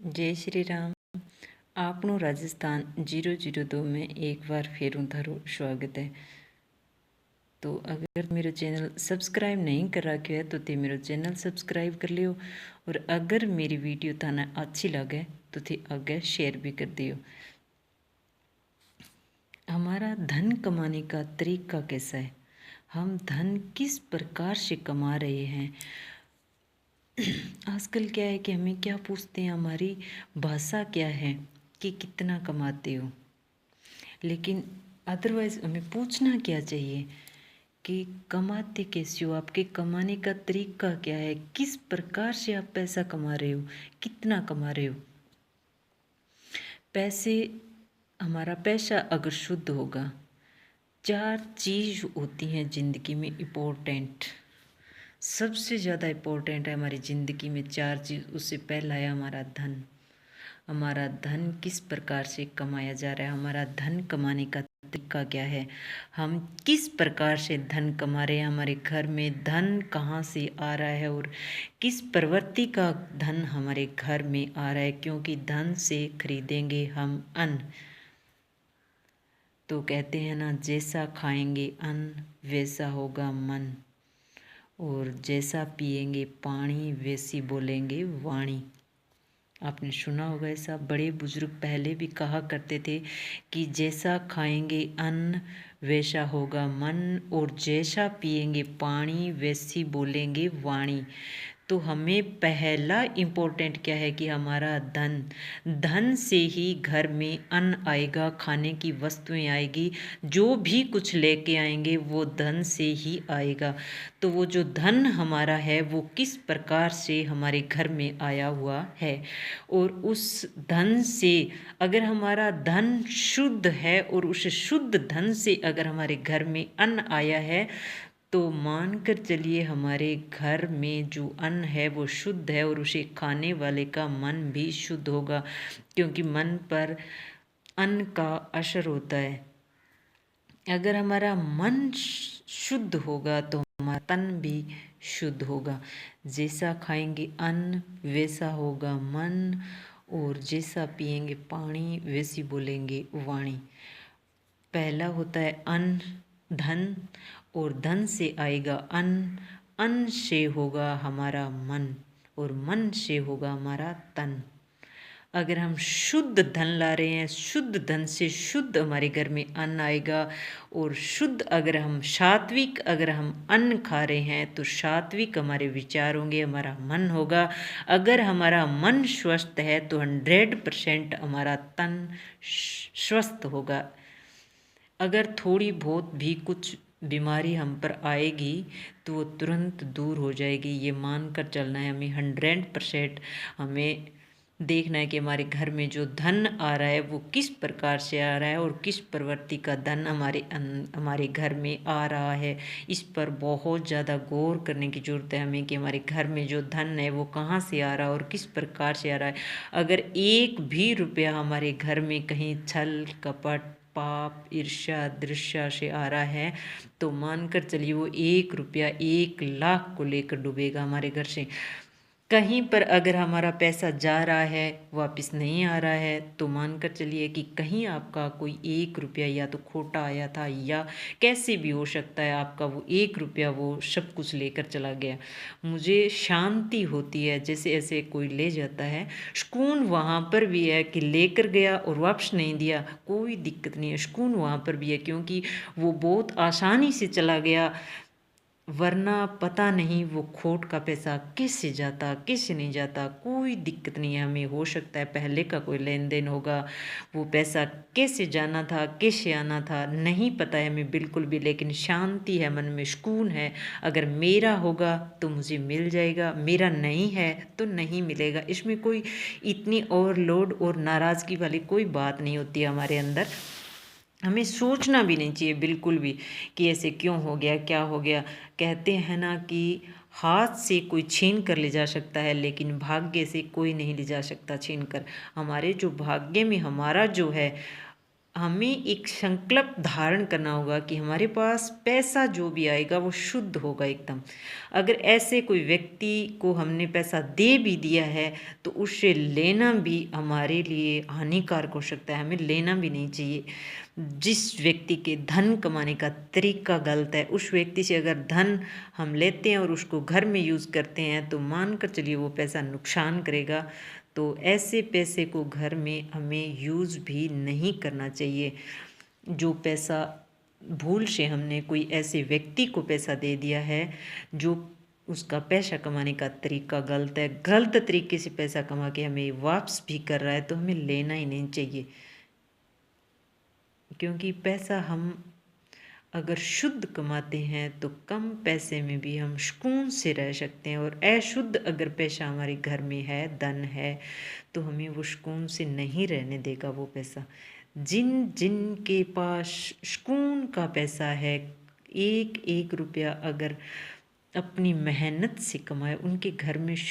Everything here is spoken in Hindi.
जय श्री राम। आपनो राजस्थान 002 में एक बार फिर थारो स्वागत है। तो अगर मेरा चैनल सब्सक्राइब नहीं कर रखे है तो ते मेरा चैनल सब्सक्राइब कर लियो, और अगर मेरी वीडियो थाने अच्छी लगे तो थे आगे शेयर भी कर दियो। हमारा धन कमाने का तरीका कैसा है, हम धन किस प्रकार से कमा रहे हैं। आजकल क्या है कि हमें क्या पूछते हैं, हमारी भाषा क्या है कि कितना कमाते हो, लेकिन अदरवाइज हमें पूछना क्या चाहिए कि कमाते कैसे हो, आपके कमाने का तरीका क्या है, किस प्रकार से आप पैसा कमा रहे हो, कितना कमा रहे हो। पैसे, हमारा पैसा अगर शुद्ध होगा, चार चीज़ होती हैं ज़िंदगी में इम्पोर्टेंट, सबसे ज़्यादा इम्पोर्टेंट है हमारी ज़िंदगी में चार चीज़। उससे पहला है हमारा धन। हमारा धन किस प्रकार से कमाया जा रहा है, हमारा धन कमाने का तरीका क्या है, हम किस प्रकार से धन कमा रहे हैं, हमारे घर में धन कहाँ से आ रहा है और किस प्रवृत्ति का धन हमारे घर में आ रहा है। क्योंकि धन से खरीदेंगे हम अन्न। तो कहते हैं ना, जैसा खाएंगे अन्न वैसा होगा मन, और जैसा पिएंगे पानी वैसी बोलेंगे वाणी। आपने सुना होगा ऐसा, बड़े बुजुर्ग पहले भी कहा करते थे कि जैसा खाएंगे अन्न वैसा होगा मन, और जैसा पिएंगे पानी वैसी बोलेंगे वाणी। तो हमें पहला इम्पोर्टेंट क्या है कि हमारा धन, धन से ही घर में अन्न आएगा, खाने की वस्तुएं आएगी, जो भी कुछ लेके आएंगे वो धन से ही आएगा। तो वो जो धन हमारा है वो किस प्रकार से हमारे घर में आया हुआ है, और उस धन से अगर हमारा धन शुद्ध है और उस शुद्ध धन से अगर हमारे घर में अन्न आया है, तो मान कर चलिए हमारे घर में जो अन्न है वो शुद्ध है, और उसे खाने वाले का मन भी शुद्ध होगा। क्योंकि मन पर अन्न का असर होता है। अगर हमारा मन शुद्ध होगा तो हमारा तन भी शुद्ध होगा। जैसा खाएंगे अन्न वैसा होगा मन, और जैसा पिएंगे पानी वैसी बोलेंगे वाणी। पहला होता है अन्न, धन, और धन से आएगा अन्न, अन्न से होगा हमारा मन, और मन से होगा हमारा तन। अगर हम शुद्ध धन ला रहे हैं, शुद्ध धन से शुद्ध हमारे घर में अन्न आएगा, और शुद्ध अगर हम सात्विक अगर हम अन्न खा रहे हैं तो सात्विक हमारे विचार होंगे, हमारा मन होगा। अगर हमारा मन स्वस्थ है तो 100% हमारा तन स्वस्थ होगा। अगर थोड़ी बहुत भी कुछ बीमारी हम पर आएगी तो वो तुरंत दूर हो जाएगी। ये मान कर चलना है हमें, 100% हमें देखना है कि हमारे घर में जो धन आ रहा है वो किस प्रकार से आ रहा है, और किस प्रवृत्ति का धन हमारे घर में आ रहा है। इस पर बहुत ज़्यादा गौर करने की ज़रूरत है हमें कि हमारे घर में जो धन है वो कहाँ से आ रहा है और किस प्रकार से आ रहा है। अगर एक भी रुपया हमारे घर में कहीं छल कपट पाप ईर्ष्या दृश्य से आ रहा है, तो मानकर चलिए वो 1 रुपया 1 लाख को लेकर डूबेगा हमारे घर से। कहीं पर अगर हमारा पैसा जा रहा है वापस नहीं आ रहा है, तो मानकर चलिए कि कहीं आपका कोई 1 रुपया या तो खोटा आया था, या कैसे भी हो सकता है आपका वो 1 रुपया वो सब कुछ लेकर चला गया। मुझे शांति होती है जैसे ऐसे कोई ले जाता है, सुकून वहाँ पर भी है कि लेकर गया और वापस नहीं दिया, कोई दिक्कत नहीं है, सुकून वहाँ पर भी है क्योंकि वो बहुत आसानी से चला गया। वरना पता नहीं वो खोट का पैसा कैसे जाता कैसे नहीं जाता, कोई दिक्कत नहीं है हमें। हो सकता है पहले का कोई लेन देन होगा, वो पैसा कैसे जाना था कैसे आना था नहीं पता है हमें बिल्कुल भी, लेकिन शांति है, मन में सुकून है। अगर मेरा होगा तो मुझे मिल जाएगा, मेरा नहीं है तो नहीं मिलेगा। इसमें कोई इतनी ओवरलोड और नाराज़गी वाली कोई बात नहीं होती है हमारे अंदर। हमें सोचना भी नहीं चाहिए बिल्कुल भी कि ऐसे क्यों हो गया क्या हो गया। कहते हैं ना कि हाथ से कोई छीन कर ले जा सकता है, लेकिन भाग्य से कोई नहीं ले जा सकता छीन कर। हमारे जो भाग्य में हमारा जो है हमें एक संकल्प धारण करना होगा कि हमारे पास पैसा जो भी आएगा वो शुद्ध होगा एकदम। अगर ऐसे कोई व्यक्ति को हमने पैसा दे भी दिया है तो उससे लेना भी हमारे लिए हानिकारक हो सकता है, हमें लेना भी नहीं चाहिए। जिस व्यक्ति के धन कमाने का तरीका गलत है, उस व्यक्ति से अगर धन हम लेते हैं और उसको घर में यूज़ करते हैं तो मान कर चलिए वो पैसा नुकसान करेगा। तो ऐसे पैसे को घर में हमें यूज़ भी नहीं करना चाहिए। जो पैसा भूल से हमने कोई ऐसे व्यक्ति को पैसा दे दिया है जो उसका पैसा कमाने का तरीका गलत है, गलत तरीके से पैसा कमा के हमें वापस भी कर रहा है, तो हमें लेना ही नहीं चाहिए। क्योंकि पैसा हम अगर शुद्ध कमाते हैं तो कम पैसे में भी हम सुकून से रह सकते हैं, और अशुद्ध अगर पैसा हमारे घर में है, धन है, तो हमें वो सुकून से नहीं रहने देगा वो पैसा। जिन जिन के पास सुकून का पैसा है, एक एक रुपया अगर अपनी मेहनत से कमाए, उनके घर में सुख